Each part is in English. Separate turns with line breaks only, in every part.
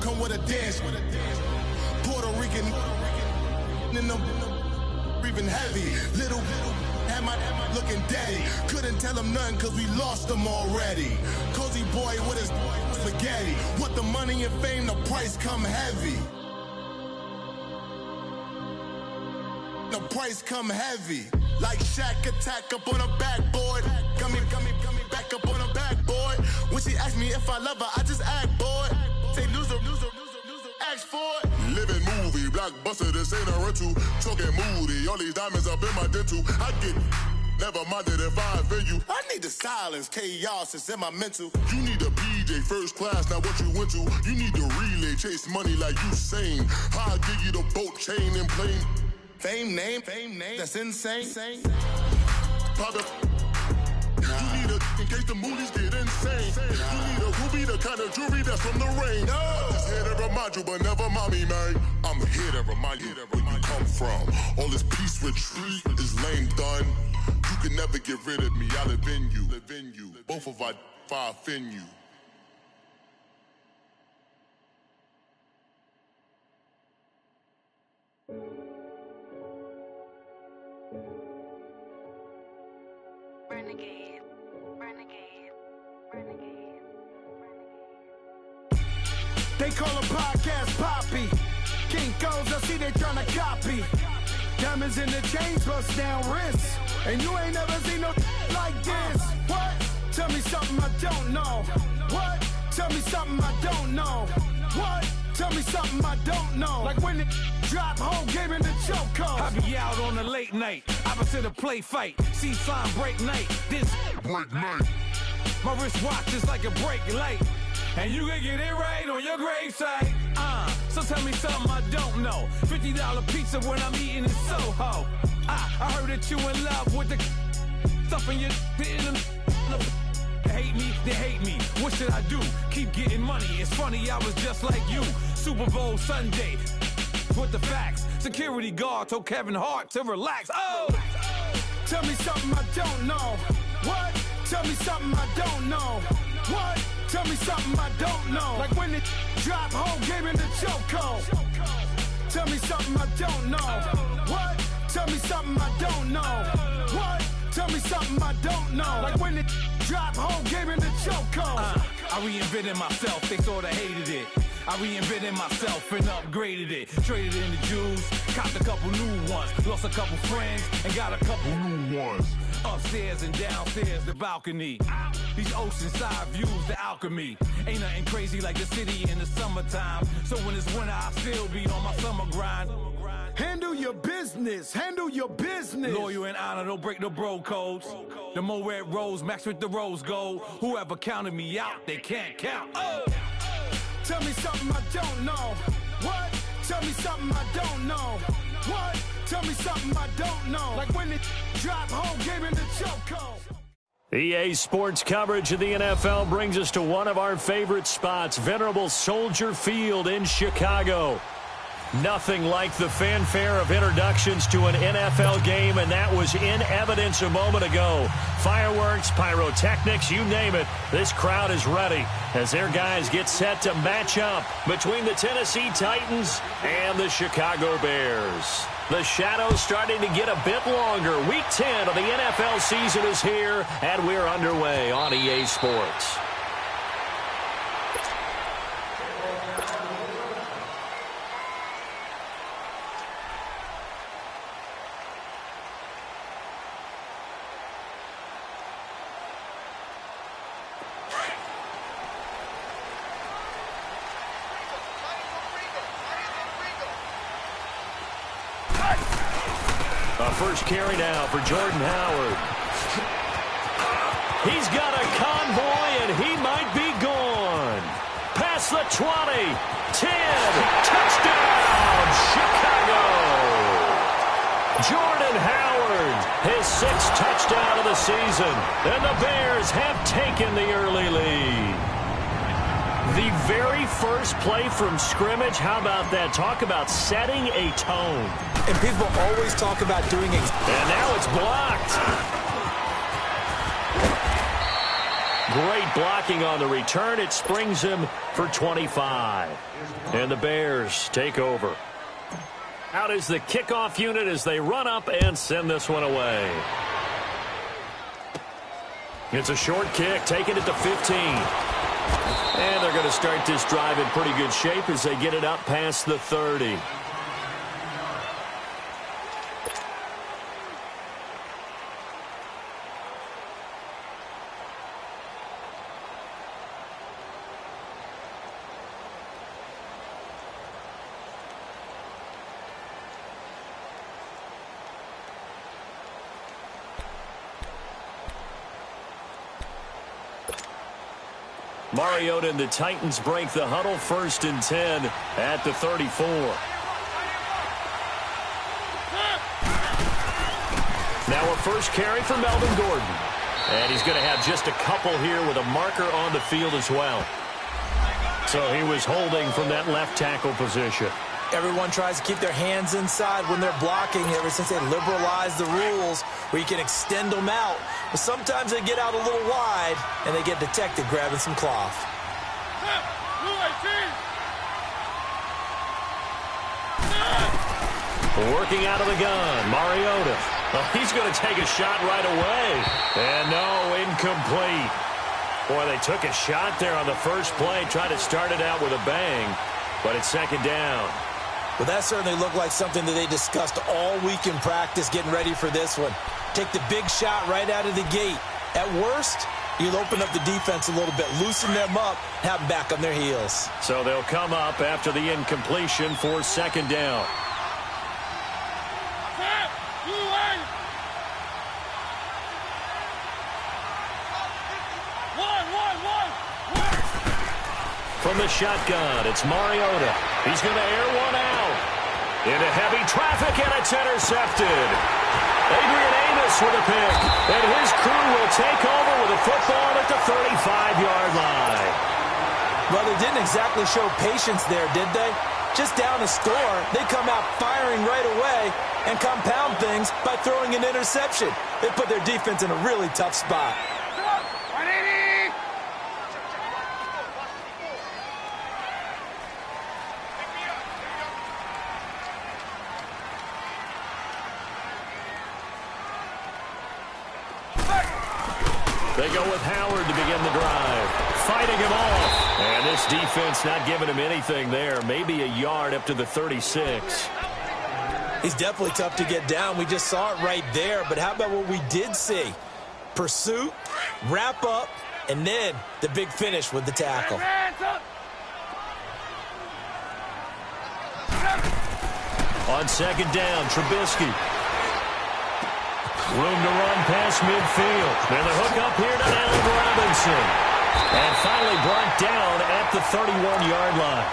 come with a dance. Puerto Rican in the breathing heavy. Little had my looking daddy. Couldn't tell him nothing cause we lost him already. Cozy boy with his spaghetti. With the money and fame, the price come heavy. The price come heavy. Like Shaq attack up on a backboard. Coming back up on a backboard. When she asked me if I love her, I just act bored. Say loser, ask for it. Living movie, blockbuster, this ain't a rental. Talking moody, all these diamonds up in my dental. I get never minded if I offend you. I need the silence, chaos is in my mental. You need a PJ first class, not what you went to. You need the relay, chase money like you sane. I'll give you the boat, chain, and plane. Fame name, that's insane. Papa, you need a in case the movies get insane. You need a ruby, the kind of jewelry that's from the rain. I'm just here to remind you, but never mommy, man. I'm here to remind you where you come from. All this peace retreat is lame done. You can never get rid of me, I live in you. Both of our offend you.
They call a podcast Poppy. Kinkos, I see they tryna copy. Diamonds in the chains, bust down wrists. And you ain't never seen no like this. What? Tell me something I don't know. What? Tell me something I don't know. What? Tell me something I don't know. Like when it drop, whole game in the chokehold.
I be out on a late night, opposite a play fight. See sign break night, this break night. My wristwatch is like a break light. And you can get it right on your gravesite. So tell me something I don't know. $50 pizza when I'm eating in Soho. I heard that you in love with the stuff in your They hate me. What should I do? Keep getting money. It's funny, I was just like you. Super Bowl Sunday. With the facts. Security guard told Kevin Hart to relax. Oh!
Tell me something I don't know. What? Tell me something I don't know. What? Tell me something I don't know. Like when it drop, whole game in the chokehold. Tell me something I don't know. What? Tell me something I don't know. What? Tell me something I don't know. Like when it drop, whole game in the chokehold.
I reinvented myself, they sorta hated it. I reinvented myself and upgraded it. Traded in the Jews, copped a couple new ones. Lost a couple friends and got a couple new ones. Upstairs and downstairs, the balcony. These oceanside views, the alchemy. Ain't nothing crazy like the city in the summertime. So when it's winter, I still be on my summer grind.
Handle your business, handle your business.
Loyal and honor, don't break the bro codes. The more red rose, max with the rose gold. Whoever counted me out, they can't count. Oh!
Tell me something I don't know. What? Tell me something I don't know. What? Tell me something I don't know. Like when it drop, whole game in the chokehold.
EA Sports coverage of the NFL brings us to one of our favorite spots, venerable Soldier Field in Chicago. Nothing like the fanfare of introductions to an NFL game, and that was in evidence a moment ago. Fireworks, pyrotechnics, you name it. This crowd is ready as their guys get set to match up between the Tennessee Titans and the Chicago Bears. The shadow's starting to get a bit longer. Week 10 of the NFL season is here, and we're underway on EA Sports. First carry now for Jordan Howard. He's got a convoy, and he might be gone. Past the 20, 10, touchdown, Chicago. Jordan Howard, his sixth touchdown of the season, and the Bears have taken the early lead. The very first play from scrimmage, how about that? Talk about setting a tone.
And people always talk about doing it.
And now it's blocked. Great blocking on the return. It springs him for 25. And the Bears take over. Out is the kickoff unit as they run up and send this one away. It's a short kick, taking it to 15. And they're going to start this drive in pretty good shape as they get it up past the 30. Mariota and the Titans break the huddle, 1st and 10 at the 34. Now a first carry for Melvin Gordon. And he's going to have just a couple here with a marker on the field as well. So he was holding from that left tackle position.
Everyone tries to keep their hands inside when they're blocking ever since they liberalized the rules where you can extend them out. But sometimes they get out a little wide and they get detected grabbing some cloth.
Working out of the gun, Mariota. Oh, he's going to take a shot right away. And no, incomplete. Boy, they took a shot there on the first play, tried to start it out with a bang, but it's 2nd down.
Well, that certainly looked like something that they discussed all week in practice getting ready for this one. Take the big shot right out of the gate. At worst, you'll open up the defense a little bit, loosen them up, have them back on their heels.
So they'll come up after the incompletion for 2nd down. From the shotgun, it's Mariota. He's going to air one out. Into heavy traffic, and it's intercepted. Adrian Amos with a pick, and his crew will take over with a football at the 35-yard line.
Well, they didn't exactly show patience there, did they? Just down a score, they come out firing right away and compound things by throwing an interception. They put their defense in a really tough spot.
They go with Howard to begin the drive. Fighting him off. And this defense not giving him anything there. Maybe a yard up to the 36.
He's definitely tough to get down. We just saw it right there. But how about what we did see? Pursuit, wrap up, and then the big finish with the tackle.
On 2nd down, Trubisky. Room to run past midfield. And the hook up here to Allen Robinson. And finally brought down at the 31-yard line.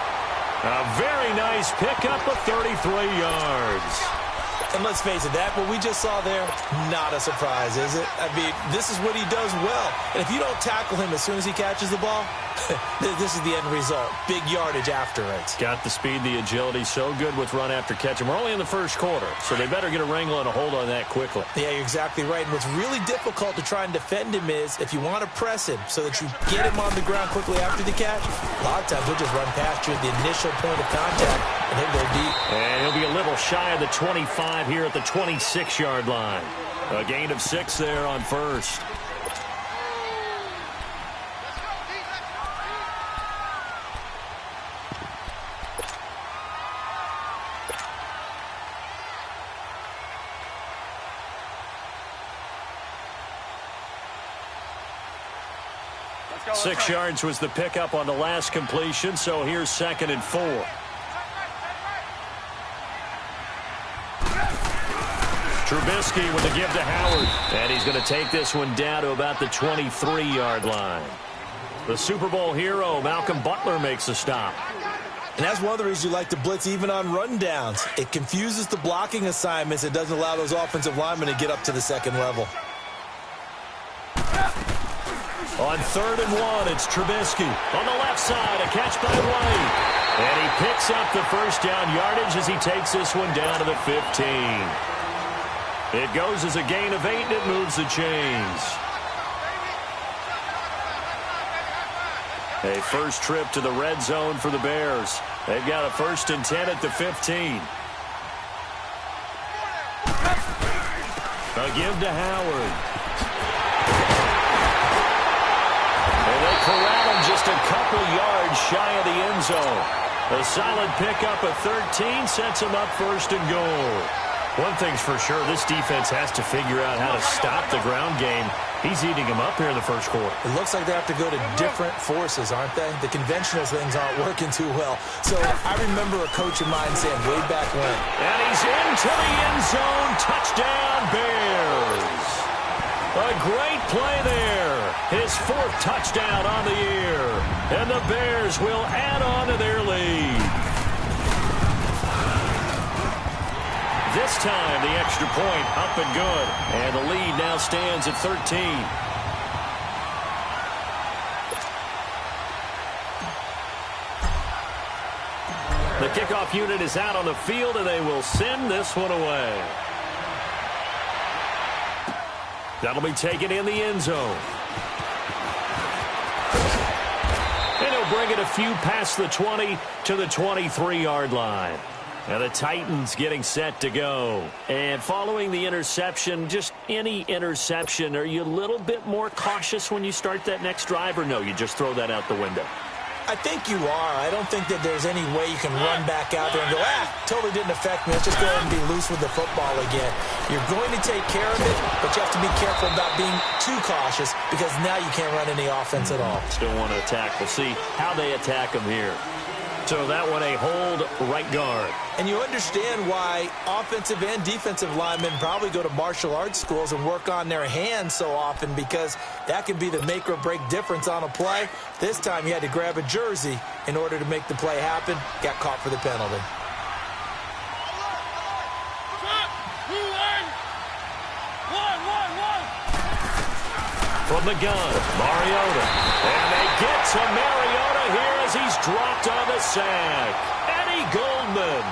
A very nice pickup of 33 yards.
And let's face it, that what we just saw there, not a surprise, is it? I mean, this is what he does well. And if you don't tackle him as soon as he catches the ball, this is the end result. Big yardage after it.
Got the speed, the agility, so good with run after catch. And we're only in the first quarter, so they better get a wrangle and a hold on that quickly.
Yeah, you're exactly right. And what's really difficult to try and defend him is if you want to press him so that you get him on the ground quickly after the catch, a lot of times he'll just run past you at the initial point of contact, and he'll go deep.
And he'll be a little shy of the 25 here at the 26-yard line. A gain of 6 there on first.
Let's go.
6 yards was the pickup on the last completion, so here's 2nd and 4. Trubisky with the give to Howard. And he's going to take this one down to about the 23-yard line. The Super Bowl hero, Malcolm Butler, makes a stop.
And that's one of the reasons you like to blitz even on rundowns. It confuses the blocking assignments. It doesn't allow those offensive linemen to get up to the second level.
On 3rd and 1, it's Trubisky. On the left side, a catch by White. And he picks up the first down yardage as he takes this one down to the 15. It goes as a gain of 8, and it moves the chains. A first trip to the red zone for the Bears. They've got a 1st and 10 at the 15. A give to Howard. And they corral him just a couple yards shy of the end zone. A solid pickup of 13 sets him up 1st and goal. One thing's for sure, this defense has to figure out how to stop the ground game. He's eating them up here in the first quarter.
It looks like they have to go to different forces, aren't they? The conventional things aren't working too well. So I remember a coach of mine saying way back when.
And he's into the end zone. Touchdown, Bears. A great play there. His 4th touchdown on the year. And the Bears will add on to their lead. This time, the extra point up and good. And the lead now stands at 13. The kickoff unit is out on the field, and they will send this one away. That'll be taken in the end zone. And he'll bring it a few past the 20 to the 23-yard line. And the Titans getting set to go. And following the interception, just any interception, are you a little bit more cautious when you start that next drive, or no, you just throw that out the window?
I think you are. I don't think that there's any way you can run back out there and go, totally didn't affect me. Let's just go ahead and be loose with the football again. You're going to take care of it, but you have to be careful about being too cautious because now you can't run any offense at all.
Still want to attack. We'll see how they attack them here. So that one a hold right guard.
And you understand why offensive and defensive linemen probably go to martial arts schools and work on their hands so often, because that can be the make or break difference on a play. This time you had to grab a jersey in order to make the play happen. Got caught for the penalty.
From the gun, Mariota. And they get to Mariota here as he's dropped on the sack. Eddie Goldman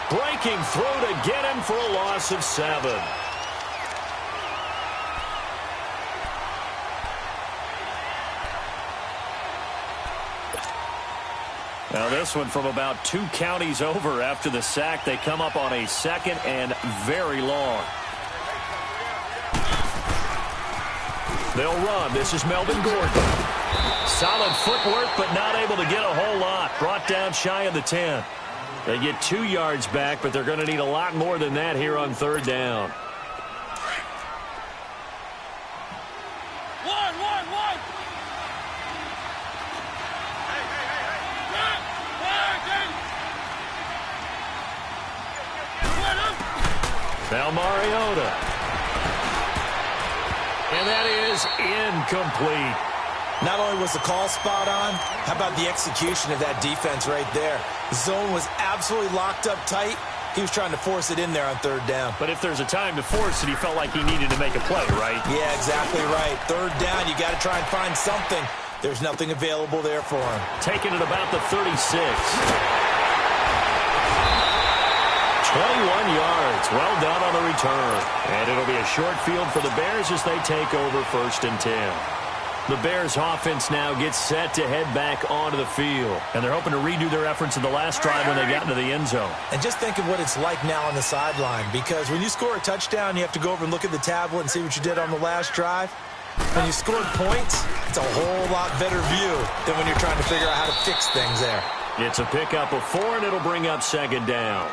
breaking through to get him for a loss of 7. Now this one from about 2 counties over after the sack. They come up on a 2nd and very long. They'll run. This is Melvin Gordon. Solid footwork, but not able to get a whole lot. Brought down shy of the 10. They get 2 yards back, but they're going to need a lot more than that here on 3rd down. Now Mariota. And that is incomplete.
Not only was the call spot on, how about the execution of that defense right there? The zone was absolutely locked up tight. He was trying to force it in there on 3rd down.
But if there's a time to force it, he felt like he needed to make a play, right?
Yeah, exactly right. 3rd down, you got to try and find something. There's nothing available there for him.
Taking it about the 36. 21 yards. Well done on the return. And it'll be a short field for the Bears as they take over 1st and 10. The Bears offense now gets set to head back onto the field. And they're hoping to redo their efforts in the last drive when they got into the end zone.
And just think of what it's like now on the sideline, because when you score a touchdown, you have to go over and look at the tablet and see what you did on the last drive. When you scored points, it's a whole lot better view than when you're trying to figure out how to fix things there.
It's a pickup of 4, and it'll bring up 2nd down.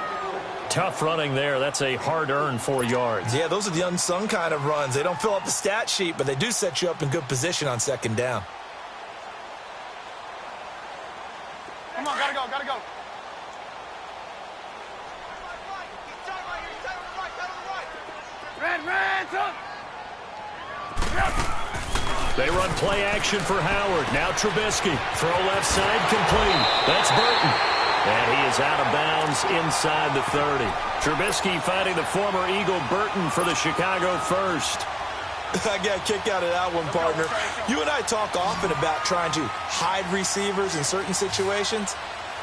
Tough running there. That's a hard-earned 4 yards.
Yeah, those are the unsung kind of runs. They don't fill up the stat sheet, but they do set you up in good position on 2nd down.
Come on, gotta go, gotta go. Red, up.
They run play action for Howard. Now Trubisky. Throw left side complete. That's Burton. And he is out of bounds inside the 30. Trubisky finding the former Eagle Burton for the Chicago first.
I got a kick out of that one, partner. You and I talk often about trying to hide receivers in certain situations,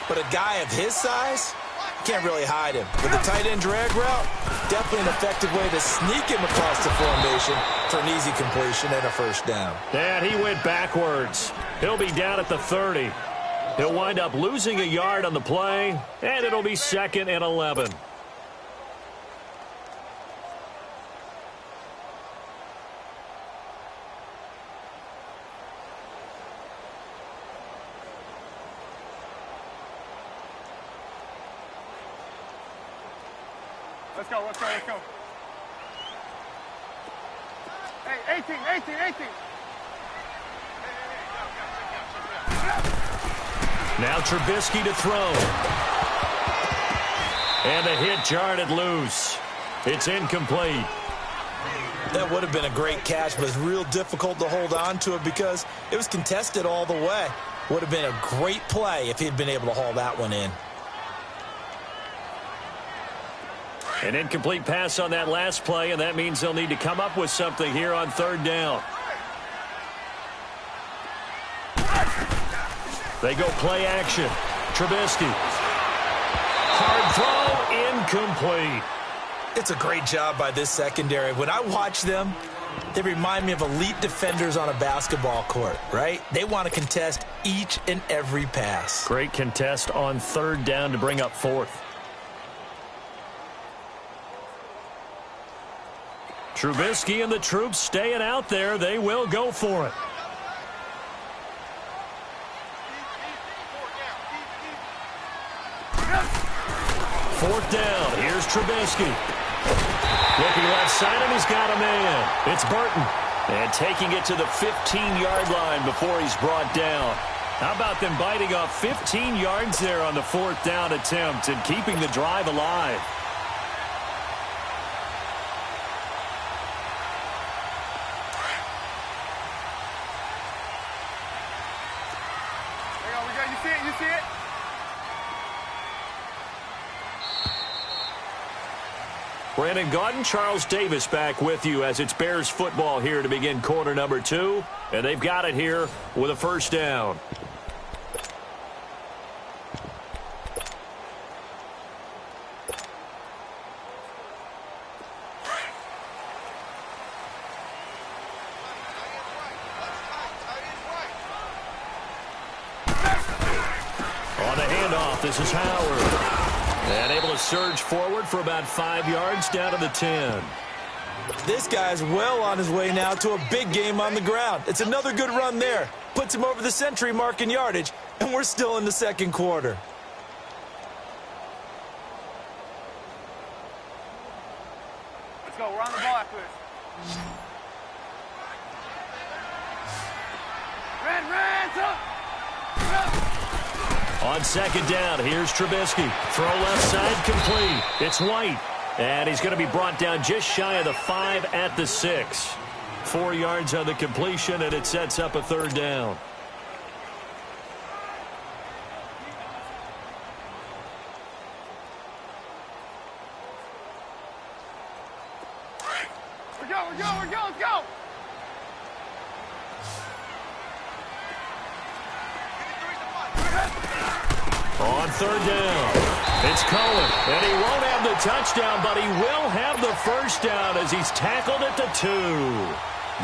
but a guy of his size, Can't really hide him. With the tight end drag route, definitely an effective way to sneak him across the formation for an easy completion and a first down.
And he went backwards. He'll be down at the 30. He'll wind up losing a yard on the play, and it'll be 2nd and 11.
Let's go, let's go, let's go. Hey, 18.
Now Trubisky to throw. And the hit jarred it loose. It's incomplete.
That would have been a great catch, but it's real difficult to hold on to it because it was contested all the way. Would have been a great play if he'd been able to haul that one in.
An incomplete pass on that last play, and that means they'll need to come up with something here on 3rd down. They go play action. Trubisky. Hard throw, incomplete.
It's a great job by this secondary. When I watch them, they remind me of elite defenders on a basketball court, right? They want to contest each and every pass.
Great contest on 3rd down to bring up 4th. Trubisky and the troops staying out there. They will go for it. Fourth down. Here's Trubisky. Looking left side, and he's got a man. It's Burton. And taking it to the 15-yard line before he's brought down. How about them biting off 15 yards there on the 4th down attempt and keeping the drive alive?
You see it?
Brandon Gaudin, Charles Davis back with you as it's Bears football here to begin quarter number 2. And they've got it here with a first down. On the handoff, this is Howard. And able to surge forward for about 5 yards down to the 10.
This guy's well on his way now to a big game on the ground. It's another good run there. Puts him over the century mark in yardage, and we're still in the 2nd quarter.
Let's go. We're on the ball after this. Red,
On 2nd down, here's Trubisky. Throw left side, complete. It's White. And he's going to be brought down just shy of the 5 at the 6. 4 yards on the completion, and it sets up a 3rd down.
We're go. Let's go.
On 3rd down, it's Cohen, and he won't have the touchdown, but he will have the first down as he's tackled at the 2.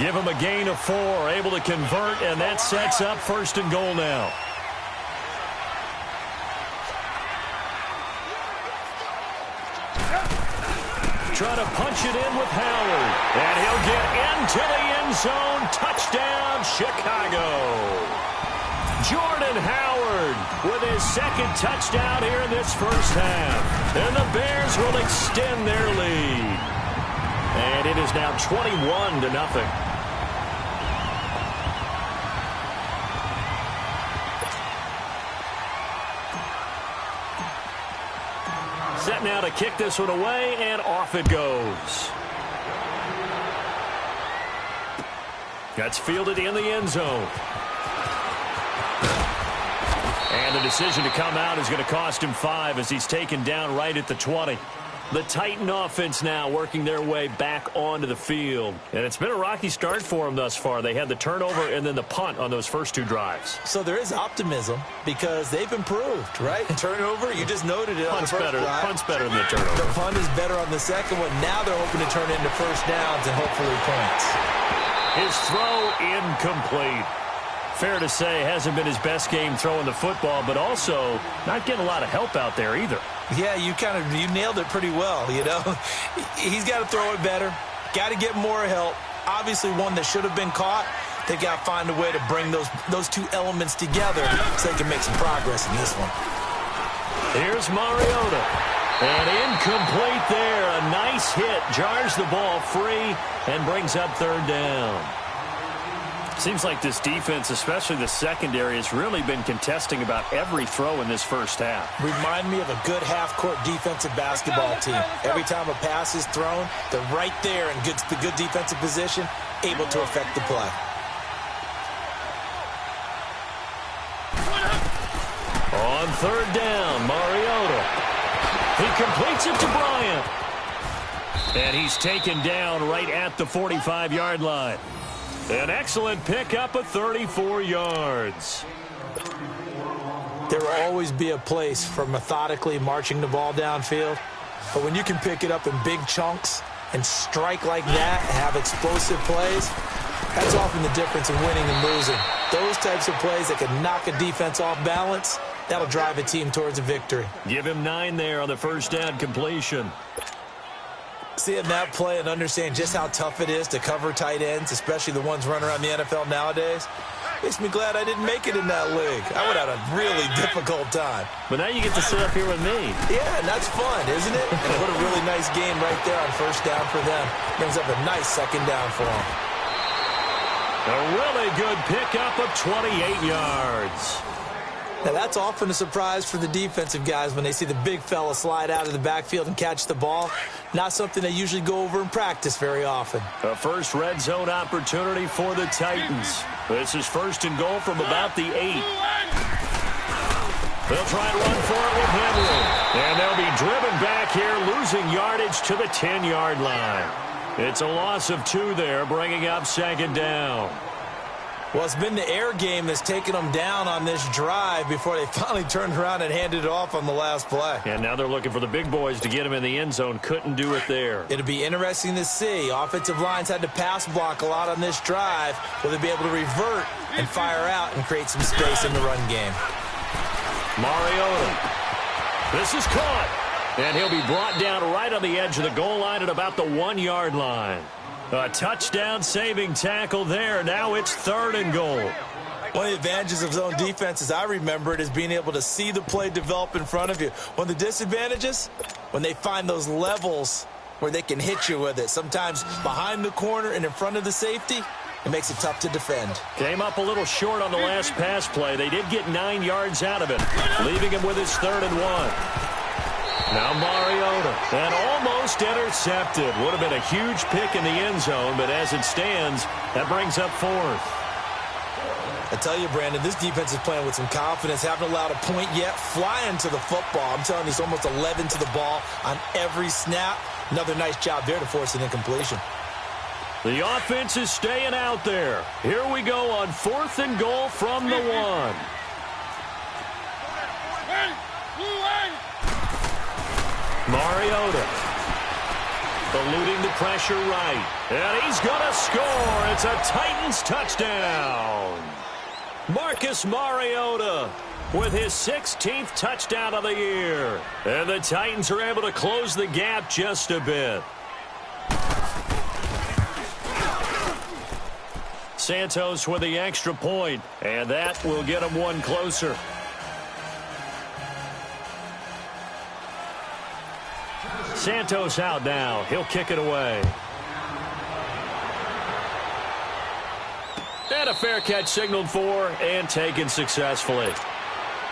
Give him a gain of 4, able to convert, and that sets up 1st and goal now. Trying to punch it in with Howard, and he'll get into the end zone. Touchdown, Chicago. Jordan Howard with his 2nd touchdown here in this first half. And the Bears will extend their lead. And it is now 21-0. Set now to kick this one away, and off it goes. That's fielded in the end zone. And the decision to come out is going to cost him 5 as he's taken down right at the 20. The Titan offense now working their way back onto the field. And it's been a rocky start for them thus far. They had the turnover and then the punt on those first two drives.
So there is optimism because they've improved, right? Turnover, you just noted it on the first drive.
Punt's better than the turnover.
The punt is better on the second one. Now they're hoping to turn it into first downs and hopefully points.
His throw incomplete. Fair to say, hasn't been his best game throwing the football, but also not getting a lot of help out there either.
Yeah, you nailed it pretty well, you know. He's got to throw it better. Got to get more help. Obviously one that should have been caught. They've got to find a way to bring those two elements together so they can make some progress in this one.
Here's Mariota. And incomplete there. A nice hit. Jars the ball free and brings up third down. Seems like this defense, especially the secondary, has really been contesting about every throw in this first half.
Remind me of a good half-court defensive basketball team. Every time a pass is thrown, they're right there in the good defensive position, able to affect the play.
On third down, Mariota. He completes it to Bryant. And he's taken down right at the 45-yard line. An excellent pickup of 34 yards.
There will always be a place for methodically marching the ball downfield. But when you can pick it up in big chunks and strike like that and have explosive plays, that's often the difference in winning and losing. Those types of plays that can knock a defense off balance, that'll drive a team towards a victory.
Give him 9 there on the first down completion.
Seeing that play and understand just how tough it is to cover tight ends, especially the ones running around the NFL nowadays, makes me glad I didn't make it in that league. I would have had a really difficult time.
But now you get to sit up here with me.
Yeah, and that's fun, isn't it? And what a really nice game right there on first down for them. Brings up a nice second down for them.
A really good pickup of 28 yards.
Now, that's often a surprise for the defensive guys when they see the big fella slide out of the backfield and catch the ball. Not something they usually go over in practice very often.
A first red zone opportunity for the Titans. This is first and goal from about the 8. They'll try and run for it with Henry. And they'll be driven back here, losing yardage to the 10-yard line. It's a loss of 2 there, bringing up second down.
Well, it's been the air game that's taken them down on this drive before they finally turned around and handed it off on the last play.
And now they're looking for the big boys to get them in the end zone. Couldn't do it there.
It'll be interesting to see. Offensive lines had to pass block a lot on this drive. Will they be able to revert and fire out and create some space in the run game?
Mariota. This is caught. And he'll be brought down right on the edge of the goal line at about the 1-yard line. A touchdown-saving tackle there. Now it's third and goal.
One of the advantages of zone defense, as I remember it, is being able to see the play develop in front of you. One of the disadvantages, when they find those levels where they can hit you with it. Sometimes behind the corner and in front of the safety, it makes it tough to defend.
Came up a little short on the last pass play. They did get 9 yards out of it, leaving him with his third and 1. Now Mariota, and almost intercepted. Would have been a huge pick in the end zone, but as it stands, that brings up 4th.
I tell you, Brandon, this defense is playing with some confidence. Haven't allowed a point yet. Flying to the football. I'm telling you, it's almost 11 to the ball on every snap. Another nice job there to force an incompletion.
The offense is staying out there. Here we go on 4th and goal from the 1. Mariota eluding the pressure right. And he's going to score. It's a Titans touchdown. Marcus Mariota with his 16th touchdown of the year. And the Titans are able to close the gap just a bit. Santos with the extra point, and that will get him one closer. Santos out now. He'll kick it away. And a fair catch signaled for and taken successfully.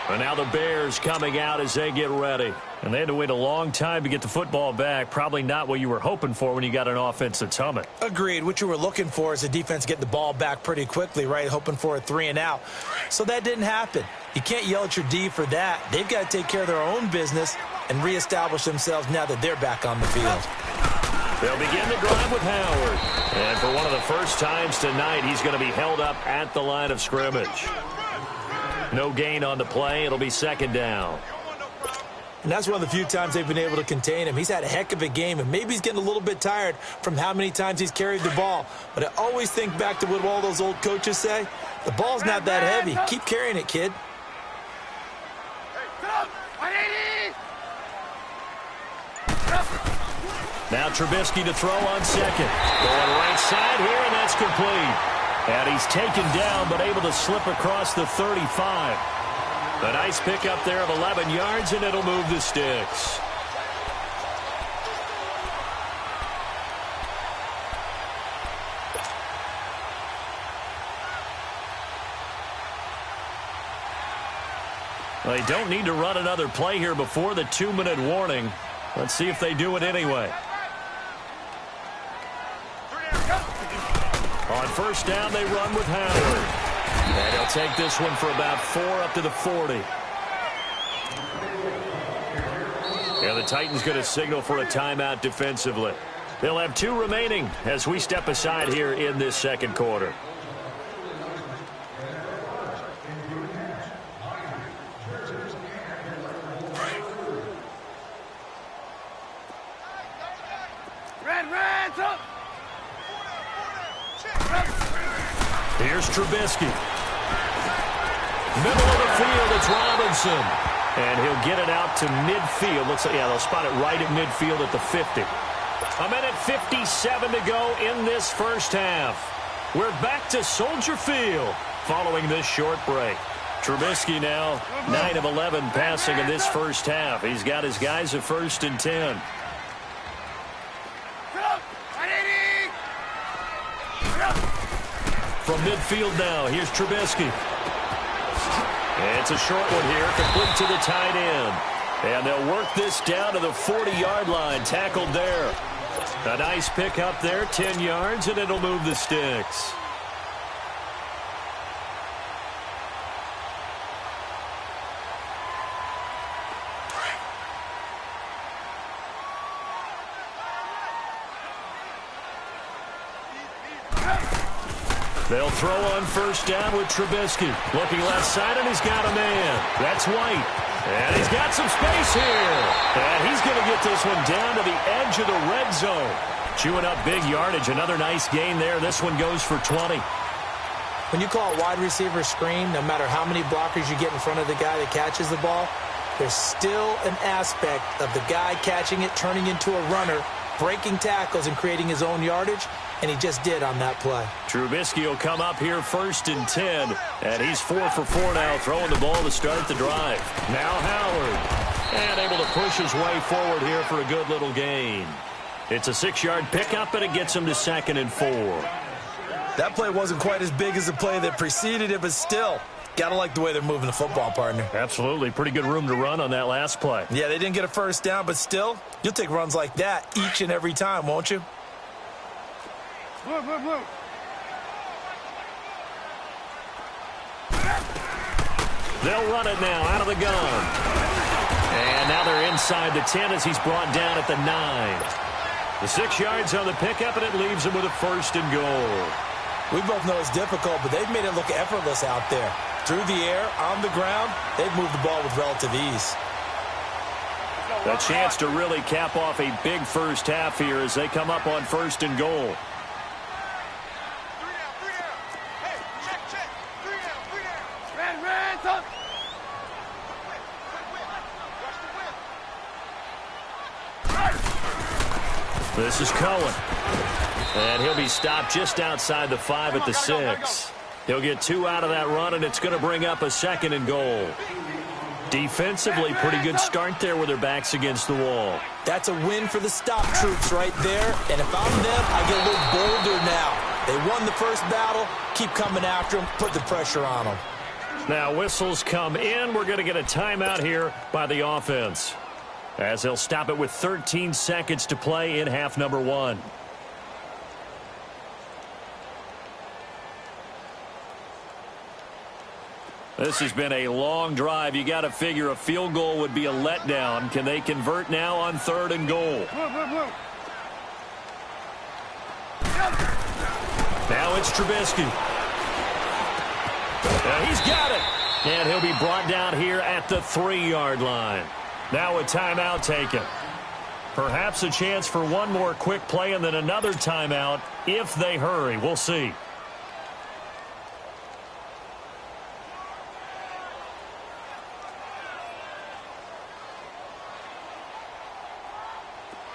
And now the Bears coming out as they get ready. And they had to wait a long time to get the football back. Probably not what you were hoping for when you got an offense that's humming.
Agreed. What you were looking for is the defense getting the ball back pretty quickly, right? Hoping for a 3-and-out. So that didn't happen. You can't yell at your D for that. They've got to take care of their own business and reestablish themselves now that they're back on the field.
They'll begin the drive with Howard. And for one of the first times tonight, he's going to be held up at the line of scrimmage. No gain on the play. It'll be second down.
And that's one of the few times they've been able to contain him. He's had a heck of a game, and maybe he's getting a little bit tired from how many times he's carried the ball. But I always think back to what all those old coaches say. The ball's not that heavy. Keep carrying it, kid.
Now Trubisky to throw on second. Going right side here, and that's complete. And he's taken down, but able to slip across the 35. A nice pickup there of 11 yards, and it'll move the sticks. Well, they don't need to run another play here before the 2-minute warning. Let's see if they do it anyway. On first down, they run with Howard. And he'll take this one for about 4 up to the 40. And the Titans going to signal for a timeout defensively. They'll have 2 remaining as we step aside here in this second quarter. Here's Trubisky. Middle of the field, it's Robinson. And he'll get it out to midfield. Looks like, yeah, they'll spot it right at midfield at the 50. A minute 57 to go in this first half. We're back to Soldier Field following this short break. Trubisky now 9 of 11 passing in this first half. He's got his guys at 1st and 10. From midfield now, here's Trubisky. And it's a short one here, complete to the tight end. And they'll work this down to the 40-yard line, tackled there. A nice pick up there, 10 yards, and it'll move the sticks. They'll throw on first down with Trubisky. Looking left side, and he's got a man. That's White. And he's got some space here. And he's going to get this one down to the edge of the red zone. Chewing up big yardage. Another nice gain there. This one goes for 20.
When you call a wide receiver screen, no matter how many blockers you get in front of the guy that catches the ball, there's still an aspect of the guy catching it, turning into a runner, breaking tackles and creating his own yardage. And he just did on that play.
Trubisky will come up here 1st and 10. And he's 4 for 4 now, throwing the ball to start the drive. Now Howard. And able to push his way forward here for a good little gain. It's a 6-yard pickup, and it gets him to 2nd and 4.
That play wasn't quite as big as the play that preceded it, but still, gotta like the way they're moving the football, partner.
Absolutely. Pretty good room to run on that last play.
Yeah, they didn't get a first down, but still, you'll take runs like that each and every time, won't you?
They'll run it now out of the gun. And now they're inside the 10 as he's brought down at the 9. The 6 yards on the pickup, and it leaves him with a 1st and goal.
We both know it's difficult, but they've made it look effortless out there. Through the air, on the ground, they've moved the ball with relative ease.
A chance to really cap off a big first half here as they come up on 1st and goal. This is Cohen. And he'll be stopped just outside the 5 at the 6. He'll get 2 out of that run, and it's going to bring up a 2nd and goal. Defensively, pretty good start there with their backs against the wall.
That's a win for the stop troops right there. And if I'm them, I get a little bolder now. They won the first battle. Keep coming after them. Put the pressure on them.
Now whistles come in. We're going to get a timeout here by the offense, as they'll stop it with 13 seconds to play in half number 1. This has been a long drive. You got to figure a field goal would be a letdown. Can they convert now on 3rd and goal? Now it's Trubisky. He's got it. And he'll be brought down here at the 3-yard line. Now a timeout taken. Perhaps a chance for one more quick play and then another timeout if they hurry. We'll see.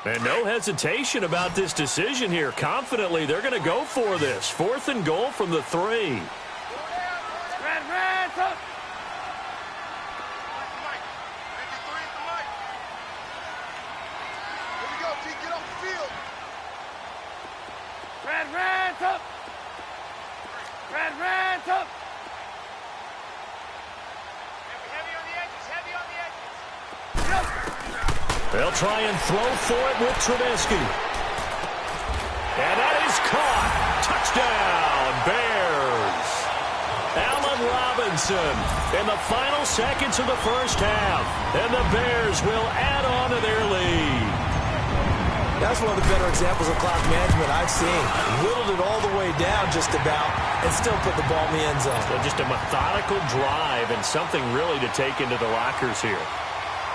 And no hesitation about this decision here. Confidently, they're going to go for this. 4th and goal from the 3. They'll try and throw for it with Trubisky. And that is caught. Touchdown, Bears. Allen Robinson in the final seconds of the first half. And the Bears will add on to their lead.
That's one of the better examples of clock management I've seen. Whittled it all the way down just about and still put the ball in the end zone.
So just a methodical drive and something really to take into the lockers here.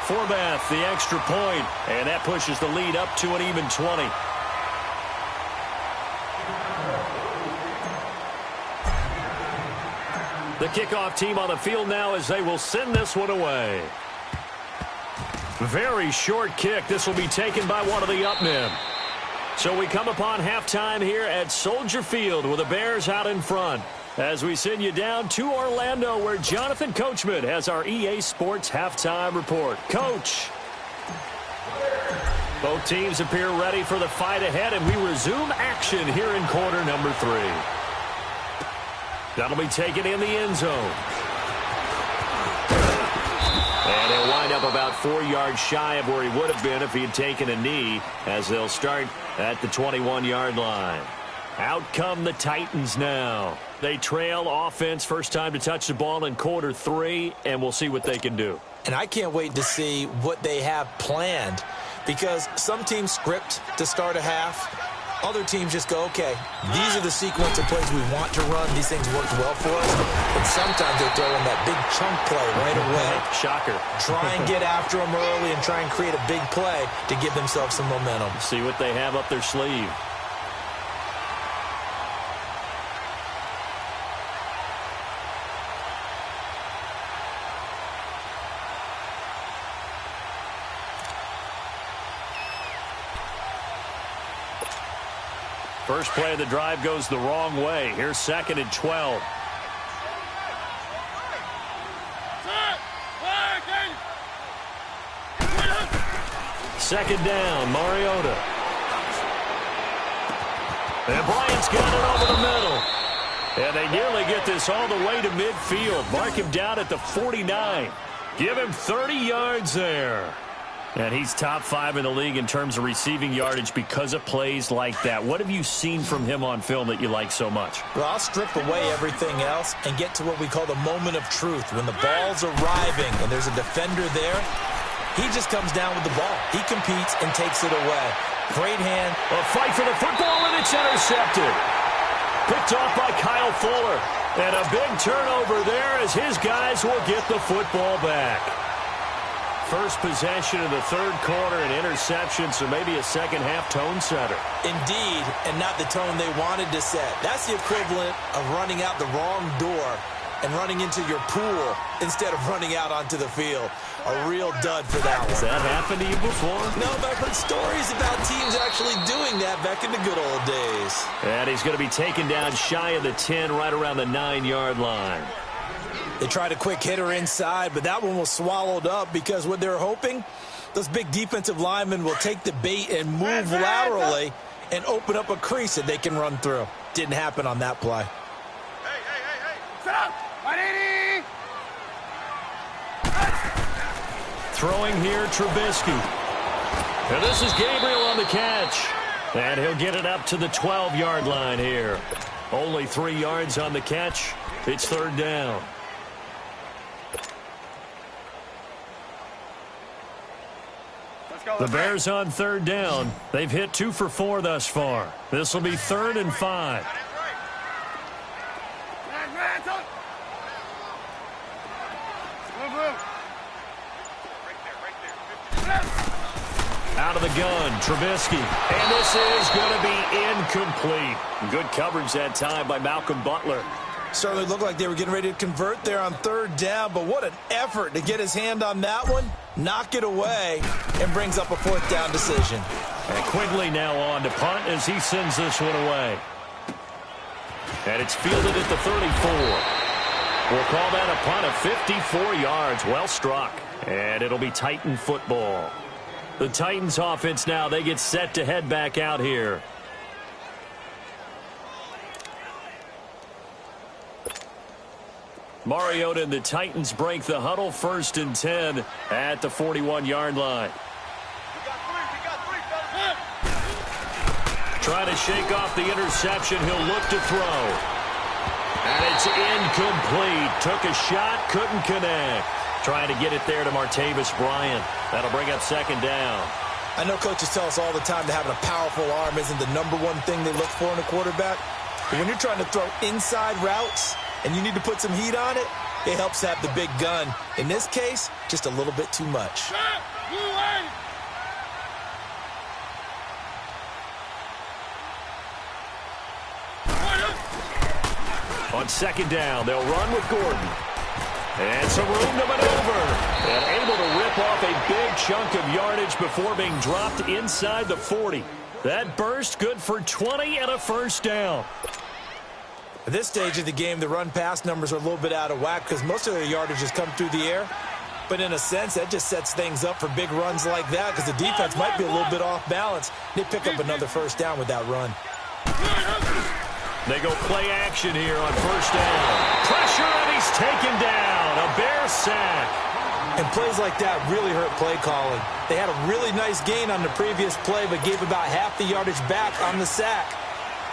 Forbath, the extra point, and that pushes the lead up to an even 20. The kickoff team on the field now as they will send this one away. Very short kick. This will be taken by one of the up men. So we come upon halftime here at Soldier Field with the Bears out in front, as we send you down to Orlando, where Jonathan Coachman has our EA Sports halftime report. Coach. Both teams appear ready for the fight ahead, and we resume action here in quarter number 3. That'll be taken in the end zone. And he'll wind up about 4 yards shy of where he would have been if he had taken a knee, as they'll start at the 21-yard line. Out come the Titans now. They trail offense, first time to touch the ball in quarter 3, and we'll see what they can do.
And I can't wait to see what they have planned, because some teams script to start a half. Other teams just go, okay, these are the sequence of plays we want to run. These things worked well for us. And sometimes they throw in that big chunk play right away.
Shocker.
Try and get after them early and try and create a big play to give themselves some momentum.
See what they have up their sleeve. First play of the drive goes the wrong way. Here's 2nd and 12. Second down, Mariota. And Bryant's got it over the middle. And they nearly get this all the way to midfield. Mark him down at the 49. Give him 30 yards there. And he's top 5 in the league in terms of receiving yardage because of plays like that. What have you seen from him on film that you like so much?
Well, I'll strip away everything else and get to what we call the moment of truth. When the ball's arriving and there's a defender there, he just comes down with the ball. He competes and takes it away. Great hand.
A fight for the football, and it's intercepted. Picked off by Kyle Fuller. And a big turnover there as his guys will get the football back. First possession of the third quarter, an interception, so maybe a second-half tone setter.
Indeed, and not the tone they wanted to set. That's the equivalent of running out the wrong door and running into your pool instead of running out onto the field. A real dud for that one.
Has that happened to you before?
No, but I've heard stories about teams actually doing that back in the good old days.
And he's going to be taken down shy of the 10, right around the 9-yard line.
They tried a quick hitter inside, but that one was swallowed up because what they're hoping, those big defensive linemen will take the bait and move laterally and open up a crease that they can run through. Didn't happen on that play.
Sit up!
Throwing here, Trubisky. And this is Gabriel on the catch. And he'll get it up to the 12-yard line here. Only 3 yards on the catch. It's third down. The Bears on third down. They've hit 2 for 4 thus far. This will be 3rd and 5. Out of the gun, Trubisky. And this is going to be incomplete. Good coverage that time by Malcolm Butler.
Certainly looked like they were getting ready to convert there on third down, but what an effort to get his hand on that one, knock it away, and brings up a 4th down decision.
And Quigley now on to punt as he sends this one away. And it's fielded at the 34. We'll call that a punt of 54 yards. Well struck. And it'll be Titan football. The Titans offense now, they get set to head back out here. Mariota and the Titans break the huddle, 1st and 10 at the 41-yard line. Trying to shake off the interception. He'll look to throw. And it's incomplete. Took a shot, couldn't connect. Trying to get it there to Martavis Bryant. That'll bring up 2nd down.
I know coaches tell us all the time that having a powerful arm isn't the #1 thing they look for in a quarterback. But when you're trying to throw inside routes and you need to put some heat on it, it helps have the big gun. In this case, just a little bit too much.
On 2nd down, they'll run with Gordon. And some room to maneuver. And able to rip off a big chunk of yardage before being dropped inside the 40. That burst good for 20 and a 1st down.
At this stage of the game, the run-pass numbers are a little bit out of whack because most of their yardage has come through the air. But in a sense, that just sets things up for big runs like that because the defense might be a little bit off balance. They pick up another 1st down with that run.
They go play action here on 1st down. Pressure, and he's taken down. A Bear sack.
And plays like that really hurt play calling. They had a really nice gain on the previous play, but gave about half the yardage back on the sack.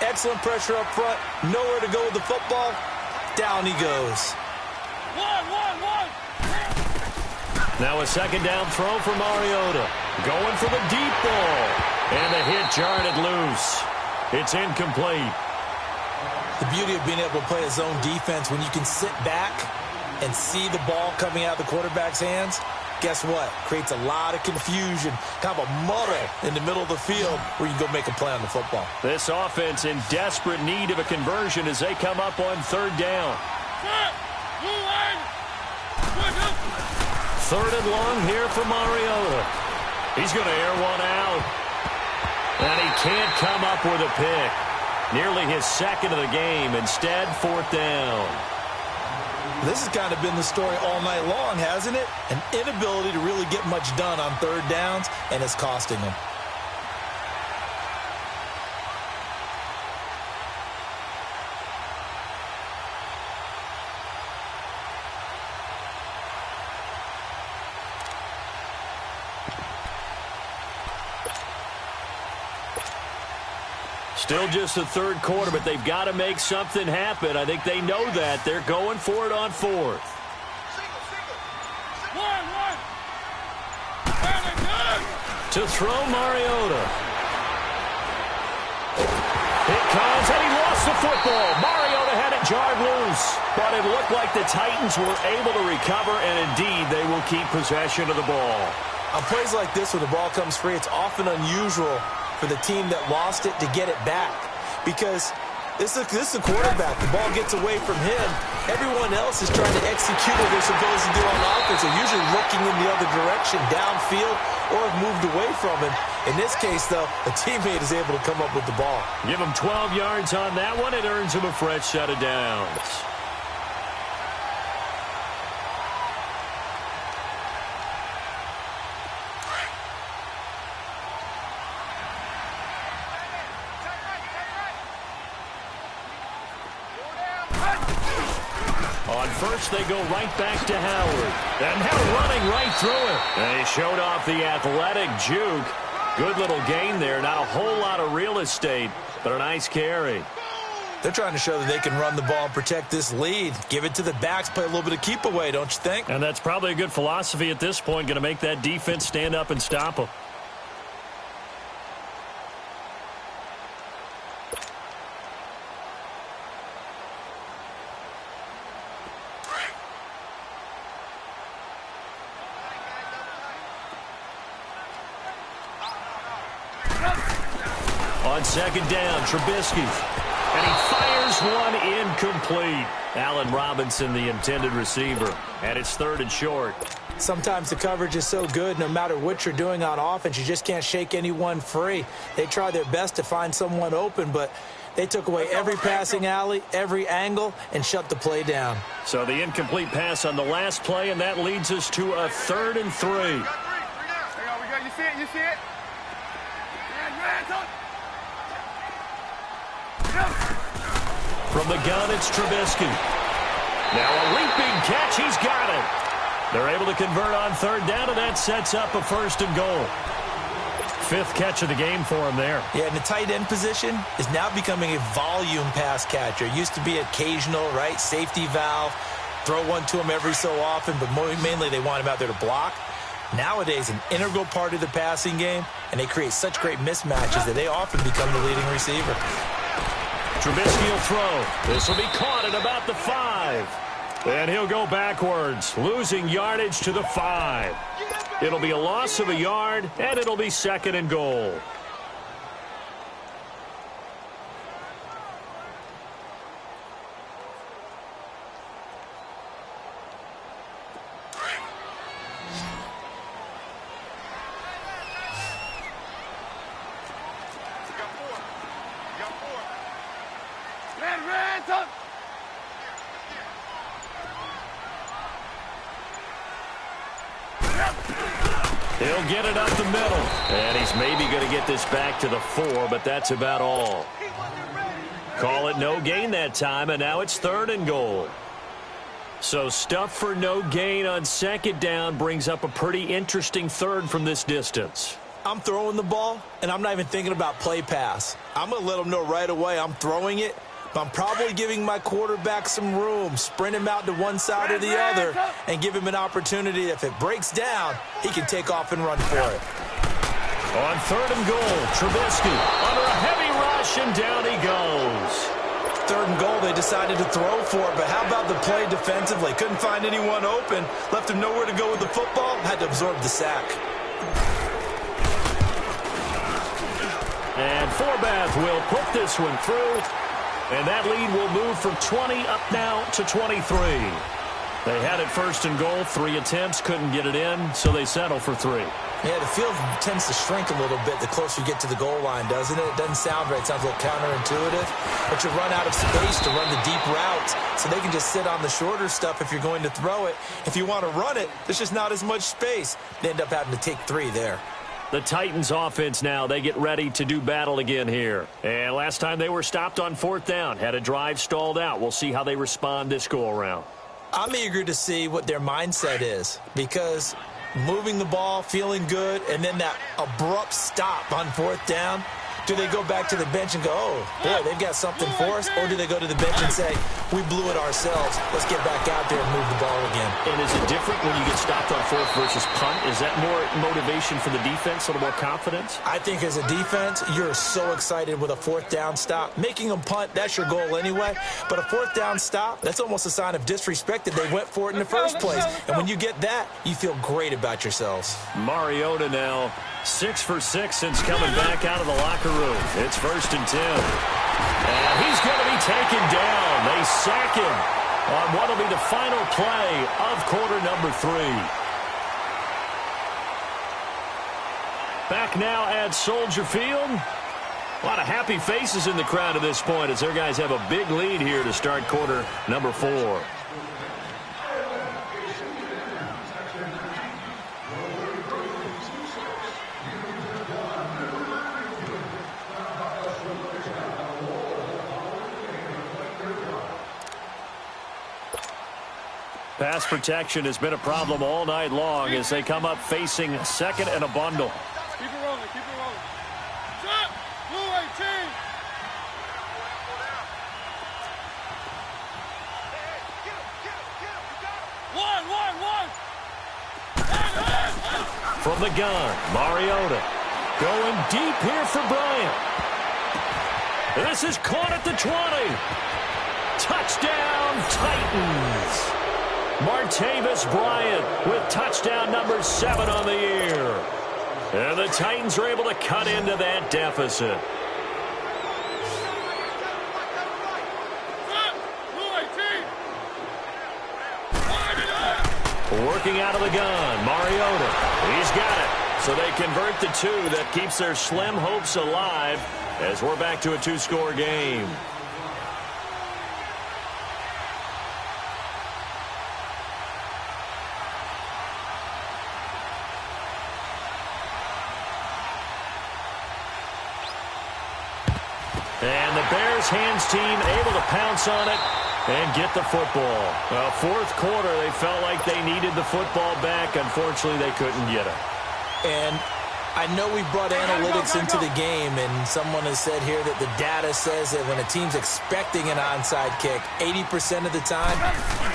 Excellent pressure up front. Nowhere to go with the football. Down he goes.
Now a 2nd down throw for Mariota. Going for the deep ball. And the hit jarred it loose. It's incomplete.
The beauty of being able to play a zone defense when you can sit back and see the ball coming out of the quarterback's hands, guess what? Creates a lot of confusion, kind of a muddle in the middle of the field where you can go make a play on the football.
This offense in desperate need of a conversion as they come up on 3rd down. 3rd and long here for Mariota. He's going to air one out. And he can't come up with a pick. Nearly his 2nd of the game. Instead, 4th down.
This has kind of been the story all night long, hasn't it? An inability to really get much done on 3rd downs, and it's costing them.
Still just the 3rd quarter, but they've got to make something happen. I think they know that. They're going for it on 4th. To throw Mariota. It comes, and he lost the football. Mariota had it jarred loose, but it looked like the Titans were able to recover, and indeed they will keep possession of the ball.
On plays like this where the ball comes free, it's often unusual for the team that lost it to get it back because this is a quarterback. The ball gets away from him. Everyone else is trying to execute what they're supposed to do on offense. They're usually looking in the other direction, downfield, or have moved away from him. In this case, though, a teammate is able to come up with the ball.
Give him 12 yards on that one. It earns him a fresh set of downs. On first, they go right back to Howard. And now running right through it. And he showed off the athletic juke. Good little gain there. Not a whole lot of real estate, but a nice carry.
They're trying to show that they can run the ball and protect this lead. Give it to the backs, play a little bit of keep away, don't you think?
And that's probably a good philosophy at this point. Going to make that defense stand up and stop them. On second down, Trubisky. And he fires one incomplete. Allen Robinson, the intended receiver. And it's 3rd and short.
Sometimes the coverage is so good, no matter what you're doing on offense, you just can't shake anyone free. They try their best to find someone open, but they took away every passing alley, every angle, and shut the play down.
So the incomplete pass on the last play, and that leads us to a 3rd and 3.
You see it? You see it?
From the gun, it's Trubisky. Now a leaping catch. He's got it. They're able to convert on 3rd down, and that sets up a 1st and goal. 5th catch of the game for him there.
Yeah, and the tight end position is now becoming a volume pass catcher. It used to be occasional, right? Safety valve. Throw one to him every so often, but mainly they want him out there to block. Nowadays, an integral part of the passing game, and they create such great mismatches that they often become the leading receiver.
Trubisky will throw. This will be caught at about the 5. And he'll go backwards, losing yardage to the 5. It'll be a loss of a yard, and it'll be 2nd and goal. He'll get it up the middle. And he's maybe going to get this back to the 4, but that's about all. Call it no gain that time, and now it's 3rd and goal. So stuff for no gain on 2nd down brings up a pretty interesting 3rd from this distance.
I'm throwing the ball, and I'm not even thinking about play pass. I'm going to let them know right away I'm throwing it. But I'm probably giving my quarterback some room, sprint him out to one side or the other, and give him an opportunity. If it breaks down, he can take off and run for it.
On 3rd and goal, Trubisky under a heavy rush, and down he goes.
3rd and goal, they decided to throw for it, but how about the play defensively? Couldn't find anyone open, left him nowhere to go with the football, had to absorb the sack.
And Forbath will put this one through. And that lead will move from 20 up now to 23. They had it 1st and goal, 3 attempts, couldn't get it in, so they settle for 3.
Yeah, the field tends to shrink a little bit the closer you get to the goal line, doesn't it? It doesn't sound right. It sounds a little counterintuitive. But you run out of space to run the deep routes, so they can just sit on the shorter stuff if you're going to throw it. If you want to run it, there's just not as much space. They end up having to take 3 there.
The Titans offense now, they get ready to do battle again here. And last time they were stopped on 4th down, had a drive stalled out. We'll see how they respond this go-around.
I'm eager to see what their mindset is, because moving the ball, feeling good, and then that abrupt stop on 4th down, do they go back to the bench and go, oh, boy, they've got something for us? Or do they go to the bench and say, we blew it ourselves, let's get back out there and move the ball again?
And is it different when you get stopped on 4th versus punt? Is that more motivation for the defense, a little more confidence?
I think as a defense, you're so excited with a 4th down stop. Making them punt, that's your goal anyway. But a 4th down stop, that's almost a sign of disrespect that they went for it in the first place. And when you get that, you feel great about yourselves.
Mariota now 6 for 6 since coming back out of the locker room. It's 1st and 10. And he's going to be taken down. They sack him on what will be the final play of quarter number 3. Back now at Soldier Field. A lot of happy faces in the crowd at this point as their guys have a big lead here to start quarter number 4. Pass protection has been a problem all night long as they come up facing second and a bundle.
Keep it rolling, keep it rolling. Shot! Blue 18! One!
From the gun, Mariota going deep here for Bryant. This is caught at the 20. Touchdown, Titans. Martavis Bryant with touchdown number 7 on the year. And the Titans are able to cut into that deficit. Working out of the gun, Mariota. He's got it. So they convert the 2. That keeps their slim hopes alive as we're back to a 2-score game. And the Bears hands team able to pounce on it and get the football. Fourth quarter, they felt like they needed the football back. Unfortunately, they couldn't get it.
And I know we brought analytics into the game, and someone has said here that the data says that when a team's expecting an onside kick, 80% of the time,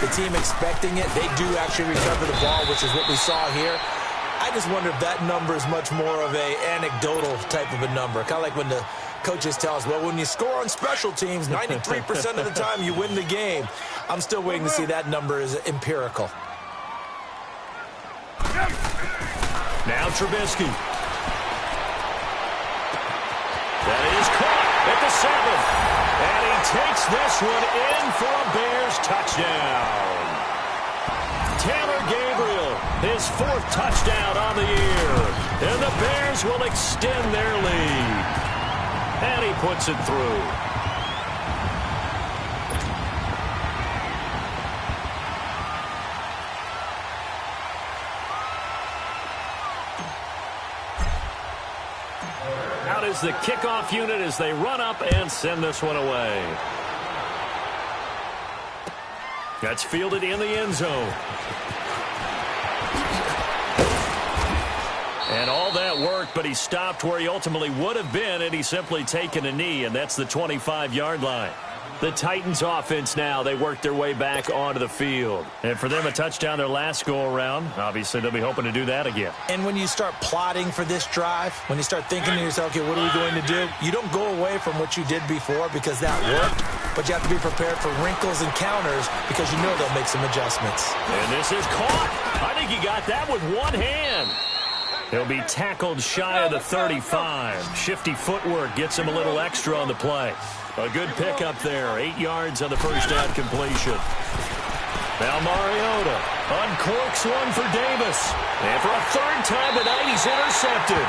the team expecting it, they do actually recover the ball, which is what we saw here. I just wonder if that number is much more of a anecdotal type of a number. Kind of like when the coaches tell us, well, when you score on special teams, 93% of the time you win the game. I'm still waiting to see that number is empirical.
Now Trubisky. That is caught at the 7. And he takes this one in for a Bears touchdown. Taylor Gabriel, his 4th touchdown on the year. And the Bears will extend their lead. And he puts it through. Out is the kickoff unit as they run up and send this one away. That's fielded in the end zone. And all that worked, but he stopped where he ultimately would have been, and he's simply taken a knee, and that's the 25-yard line. The Titans offense now, they work their way back onto the field. And for them, a touchdown their last go-around. Obviously, they'll be hoping to do that again.
And when you start plotting for this drive, when you start thinking to yourself, okay, what are we going to do? You don't go away from what you did before because that worked, but you have to be prepared for wrinkles and counters because you know they'll make some adjustments.
And this is caught. I think he got that with one hand. He'll be tackled shy of the 35. Shifty footwork gets him a little extra on the play. A good pickup there. 8 yards on the first down completion. Now Mariota uncorks one for Davis. And for a 3rd time tonight, he's intercepted.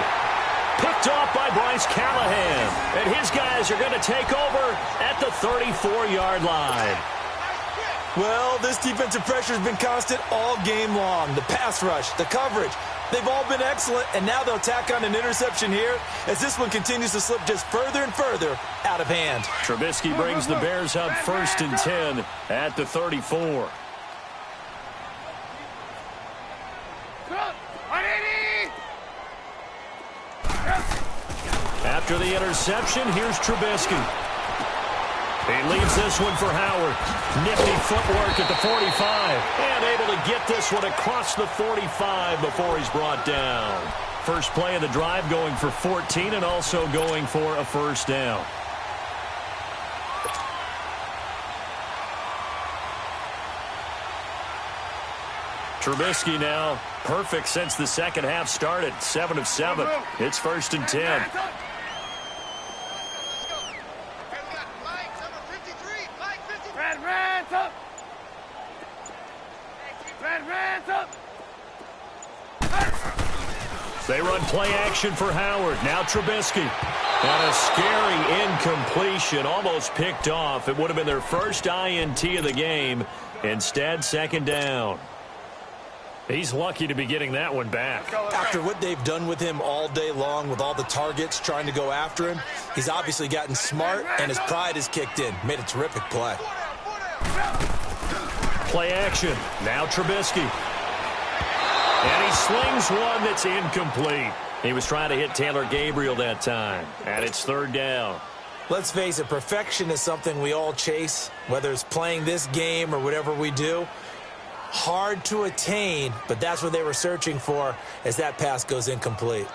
Picked off by Bryce Callahan. And his guys are going to take over at the 34-yard line.
Well, this defensive pressure has been constant all game long. The pass rush, the coverage, they've all been excellent, and now they'll tack on an interception here as this one continues to slip just further and further out of hand.
Trubisky brings the Bears up 1st and 10 at the 34. After the interception, here's Trubisky. He leaves this one for Howard. Nifty footwork at the 45. And able to get this one across the 45 before he's brought down. First play of the drive going for 14 and also going for a first down. Trubisky now perfect since the second half started. 7 of 7. It's 1st and 10. They run play action for Howard. Now Trubisky. And a scary incompletion. Almost picked off. It would have been their first INT of the game. Instead, 2nd down. He's lucky to be getting that one back.
After what they've done with him all day long with all the targets trying to go after him, he's obviously gotten smart and his pride has kicked in. Made a terrific play.
Play action. Now Trubisky. And he slings one that's incomplete. He was trying to hit Taylor Gabriel that time. And it's third down.
Let's face it, perfection is something we all chase, whether it's playing this game or whatever we do. Hard to attain, but that's what they were searching for as that pass goes incomplete.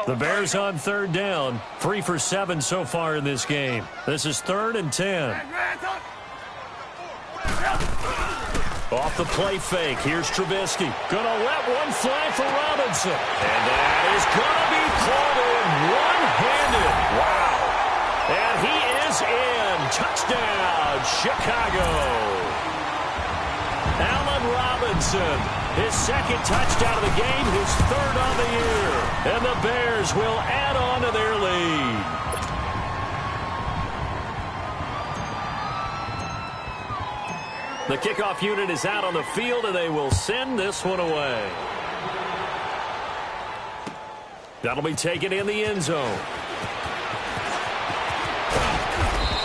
The Bears on third down. 3 for 7 so far in this game. This is 3rd and 10. Off the play fake. Here's Trubisky. Gonna let one fly for Robinson. And that is gonna be called in one-handed. Wow. And he is in. Touchdown, Chicago. Allen Robinson, his second touchdown of the game, his 3rd on the year. And the Bears will add on to their lead. The kickoff unit is out on the field, and they will send this one away. That'll be taken in the end zone.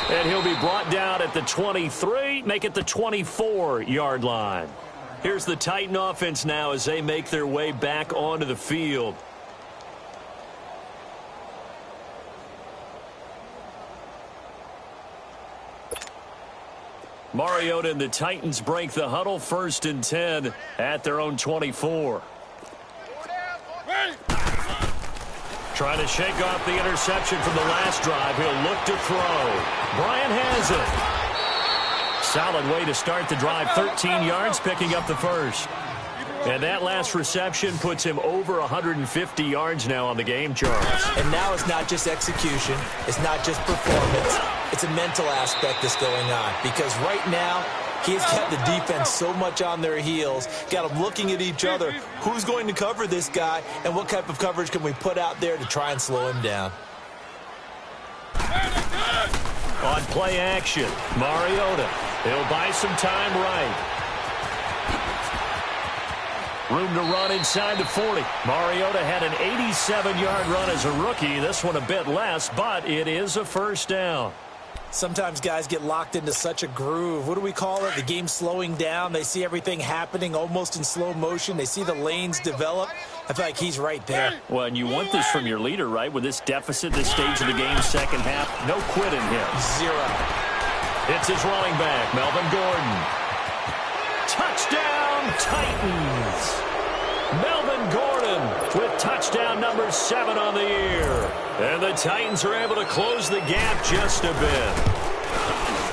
And he'll be brought down at the 23, make it the 24-yard line. Here's the Titan offense now as they make their way back onto the field. Mariota and the Titans break the huddle, 1st and 10 at their own 24. Trying to shake off the interception from the last drive. He'll look to throw. Bryant has it. Solid way to start the drive. 13 yards, picking up the first. And that last reception puts him over 150 yards now on the game, Charles.
And now it's not just execution. It's not just performance. It's a mental aspect that's going on. Because right now, he's got the defense so much on their heels. Got them looking at each other. Who's going to cover this guy? And what type of coverage can we put out there to try and slow him down?
On play action, Mariota. He'll buy some time right. Room to run inside the 40. Mariota had an 87-yard run as a rookie. This one a bit less, but it is a first down.
Sometimes guys get locked into such a groove. What do we call it? The game slowing down. They see everything happening almost in slow motion. They see the lanes develop. I feel like he's right there.
Well, and you want this from your leader, right? With this deficit, this stage of the game, second half, no quit in him.
0.
It's his running back, Melvin Gordon. Touchdown, Titans. Melvin Gordon with touchdown number 7 on the year. And the Titans are able to close the gap just a bit.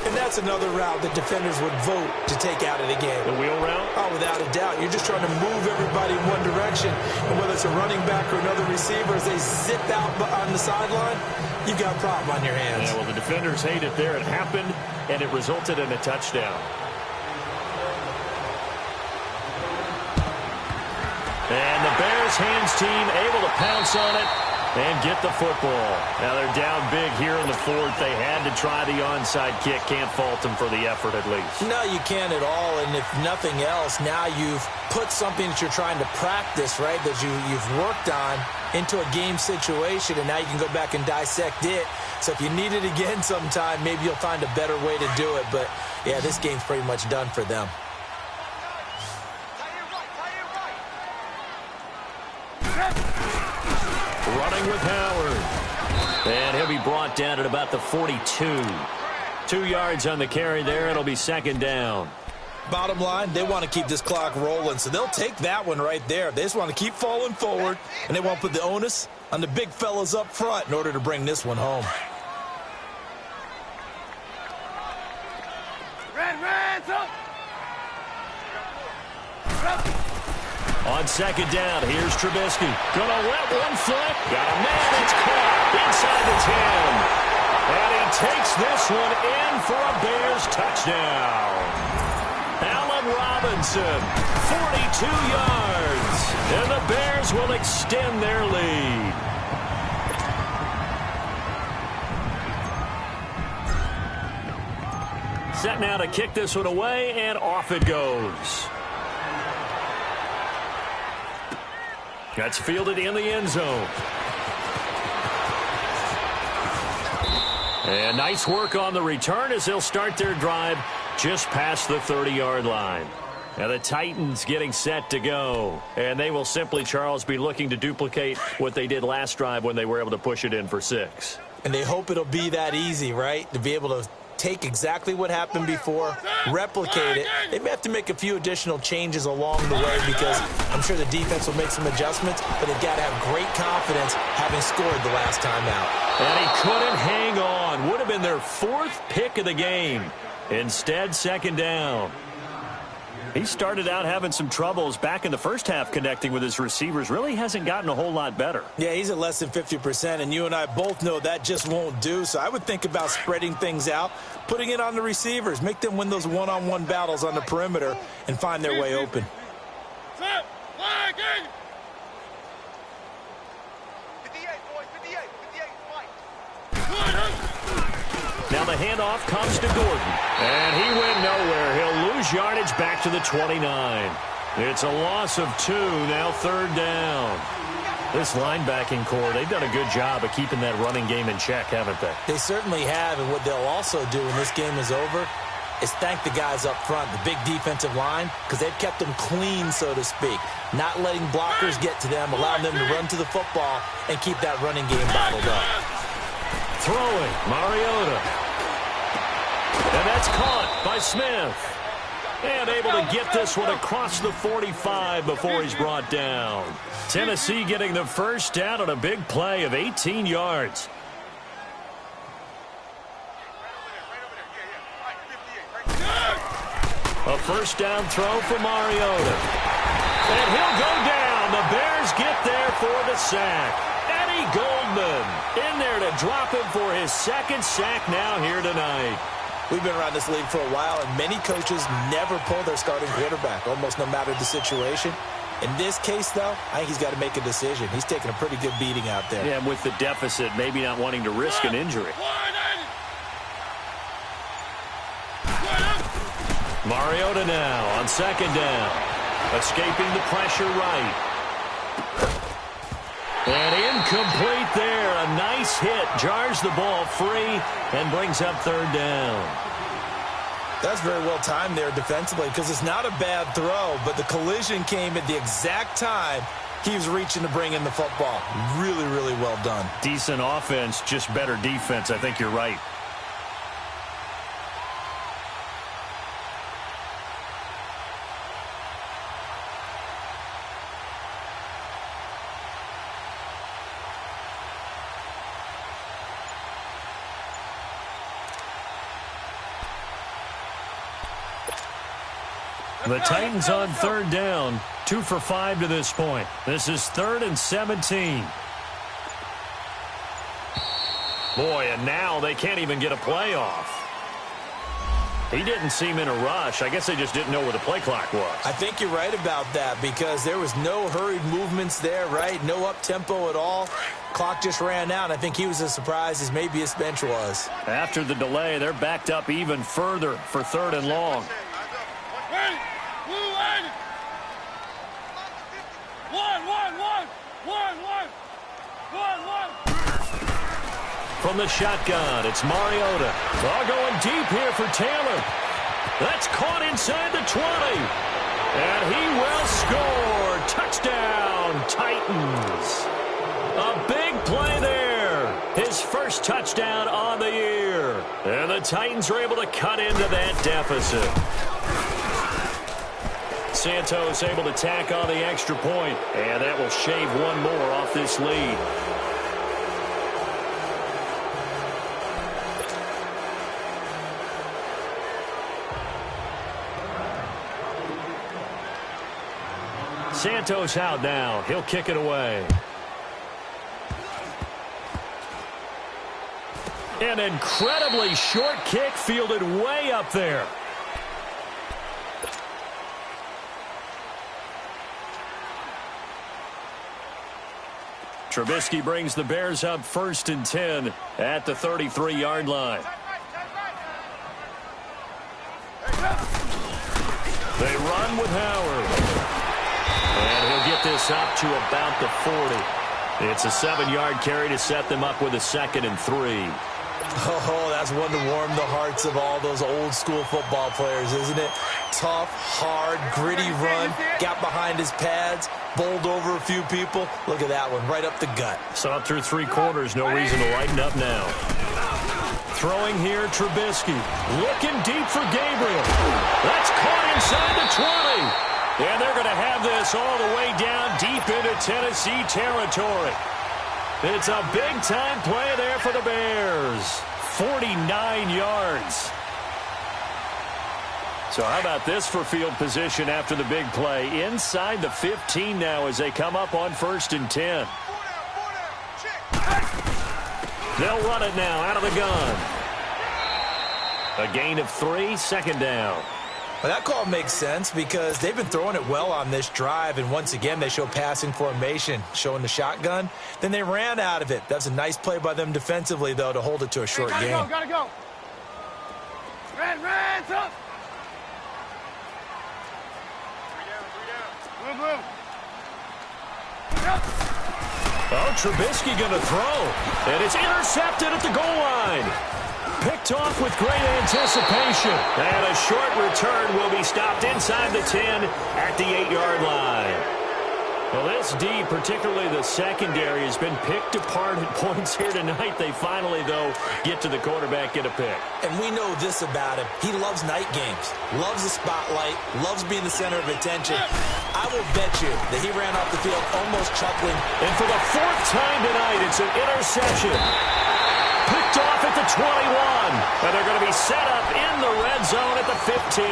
And that's another route that defenders would vote to take out of the game.
The wheel route?
Oh, without a doubt. You're just trying to move everybody in one direction. And whether it's a running back or another receiver, as they zip out on the sideline, you've got a problem on your hands.
Yeah, well, the defenders hate it there. It happened, and it resulted in a touchdown. And the Bears hands team able to pounce on it and get the football. Now they're down big here in the 4th. They had to try the onside kick. Can't fault them for the effort at least.
No, you can't at all. And if nothing else, now you've put something that you're trying to practice, right, that you've worked on into a game situation, and now you can go back and dissect it. So if you need it again sometime, maybe you'll find a better way to do it. But, yeah, this game's pretty much done for them.
Running with Howard. And he'll be brought down at about the 42. 2 yards on the carry there. It'll be 2nd down.
Bottom line, they want to keep this clock rolling, so they'll take that one right there. They just want to keep falling forward, and they won't put the onus on the big fellas up front in order to bring this one home.
On 2nd down, here's Trubisky. Gonna let one fly. Got a man. It's caught inside the 10. And he takes this one in for a Bears touchdown. Allen Robinson, 42 yards. And the Bears will extend their lead. Set now to kick this one away, and off it goes. That's fielded in the end zone. And nice work on the return as they'll start their drive just past the 30-yard line. Now the Titans getting set to go. And they will simply, Charles, be looking to duplicate what they did last drive when they were able to push it in for 6.
And they hope it'll be that easy, right? To be able to take exactly what happened before, replicate it. They may have to make a few additional changes along the way because I'm sure the defense will make some adjustments, but they've got to have great confidence having scored the last time out.
And he couldn't hang on. Would have been their 4th pick of the game. Instead, 2nd down. He started out having some troubles back in the first half connecting with his receivers. Really hasn't gotten a whole lot better.
Yeah, he's at less than 50%, and you and I both know that just won't do. So I would think about spreading things out, putting it on the receivers, make them win those one-on-one battles on the perimeter and find their way open.
Now the handoff comes to Gordon. And he went nowhere. He'll lose yardage back to the 29. It's a loss of 2, now 3rd down. This linebacking core, they've done a good job of keeping that running game in check, haven't they?
They certainly have, and what they'll also do when this game is over is thank the guys up front, the big defensive line, because they've kept them clean, so to speak. Not letting blockers get to them, allowing them to run to the football and keep that running game bottled up.
Throwing, Mariota. And that's caught by Smith. And able to get this one across the 45 before he's brought down. Tennessee getting the first down on a big play of 18 yards. A first down throw for Mariota. And he'll go down. The Bears get there for the sack. Eddie Goldman in there to drop him for his 2nd sack now here tonight.
We've been around this league for a while, and many coaches never pull their starting quarterback, almost no matter the situation. In this case, though, I think he's got to make a decision. He's taking a pretty good beating out there.
Yeah, with the deficit, maybe not wanting to risk an injury. Mariota now on 2nd down. Escaping the pressure right. And incomplete there. A nice hit. Jars the ball free and brings up 3rd down.
That's very well timed there defensively because it's not a bad throw, but the collision came at the exact time he was reaching to bring in the football. Really, really well done.
Decent offense, just better defense. I think you're right. The Titans on 3rd down, 2 for 5 to this point. This is 3rd and 17. Boy, and now they can't even get a play off. He didn't seem in a rush. I guess they just didn't know where the play clock was.
I think you're right about that because there was no hurried movements there, right? No up-tempo at all. Clock just ran out. I think he was as surprised as maybe his bench was.
After the delay, they're backed up even further for 3rd and long. From the shotgun, it's Mariota. All going deep here for Taylor. That's caught inside the 20. And he will score. Touchdown, Titans. A big play there. His first touchdown on the year. And the Titans are able to cut into that deficit. Santos able to tack on the extra point. And that will shave one more off this lead. Santos out now. He'll kick it away. An incredibly short kick fielded way up there. Trubisky brings the Bears up 1st and 10 at the 33-yard line. They run with Howard. And he'll get this up to about the 40. It's a 7-yard carry to set them up with a 2nd and 3.
Oh, that's one to warm the hearts of all those old school football players, isn't it? Tough, hard, gritty run, got behind his pads, bowled over a few people. Look at that one, right up the gut.
Saw it through 3 quarters, no reason to lighten up now. Throwing here, Trubisky. Looking deep for Gabriel. That's caught inside the 20. And they're going to have this all the way down deep into Tennessee territory. It's a big-time play there for the Bears. 49 yards. So how about this for field position after the big play? Inside the 15 now as they come up on 1st and 10. They'll run it now out of the gun. A gain of 3, 2nd down.
Well, that call makes sense because they've been throwing it well on this drive, and once again they show passing formation, showing the shotgun. Then they ran out of it. That's a nice play by them defensively, though, to hold it to a short game.
Gotta go. Ran, up. 3 down. Blue.
Oh, Trubisky going to throw. And it's intercepted at the goal line. Picked off with great anticipation. And a short return will be stopped inside the 10 at the 8-yard line. Well, this D, particularly the secondary, has been picked apart at points here tonight. They finally, though, get to the quarterback, get a pick.
And we know this about him. He loves night games, loves the spotlight, loves being the center of attention. I will bet you that he ran off the field almost chuckling.
And for the 4th time tonight, it's an interception. Picked off at the 21. And they're going to be set up in the red zone at the 15.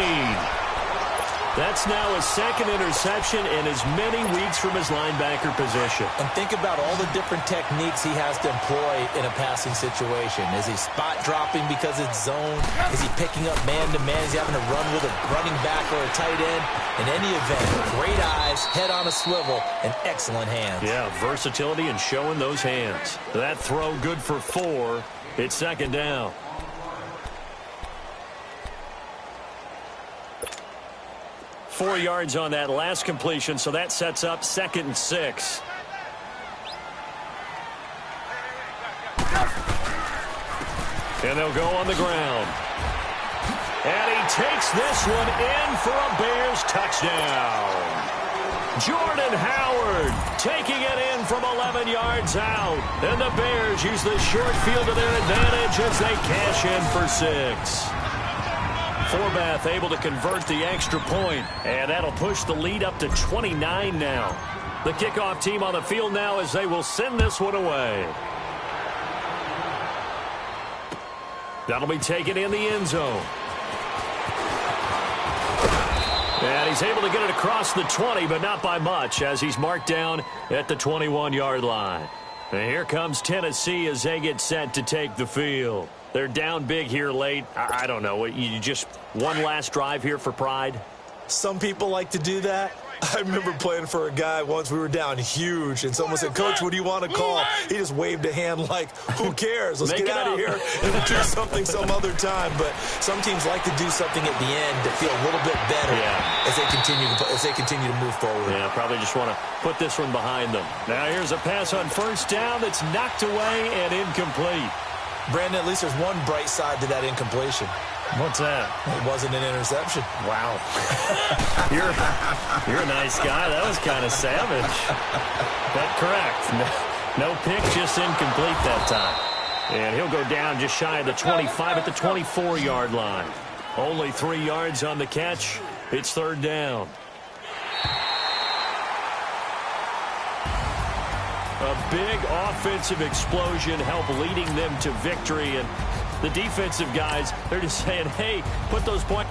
That's now his 2nd interception in as many weeks from his linebacker position.
And think about all the different techniques he has to employ in a passing situation. Is he spot dropping because it's zone? Is he picking up man-to-man? Is he having to run with a running back or a tight end? In any event, great eyes, head on a swivel, and excellent hands.
Yeah, versatility and showing those hands. That throw good for 4. It's 2nd down. Four yards on that last completion, so that sets up 2nd and 6. And they'll go on the ground. And he takes this one in for a Bears touchdown. Jordan Howard taking it in from 11 yards out. And the Bears use the short field to their advantage as they cash in for 6. Forbath able to convert the extra point, and that'll push the lead up to 29 now. The kickoff team on the field now as they will send this one away. That'll be taken in the end zone. And he's able to get it across the 20, but not by much as he's marked down at the 21-yard line. And here comes Tennessee as they get set to take the field. They're down big here late. I don't know. You just one last drive here for pride?
Some people like to do that. I remember playing for a guy once. We were down huge, and someone said, "Coach, what do you want to call?" He just waved a hand like, who cares? Let's get out of here and do something some other time. But some teams like to do something at the end to feel a little bit better as they continue to move forward.
Yeah, probably just want to put this one behind them. Now here's a pass on 1st down that's knocked away and incomplete.
Brandon, at least there's one bright side to that incompletion.
What's that?
It wasn't an interception.
Wow. You're a nice guy. That was kind of savage. But correct. No pick, just incomplete that time. And he'll go down just shy of the 25 at the 24-yard line. Only 3 yards on the catch. It's 3rd down. A big offensive explosion help leading them to victory. And the defensive guys, they're just saying, hey, put those points.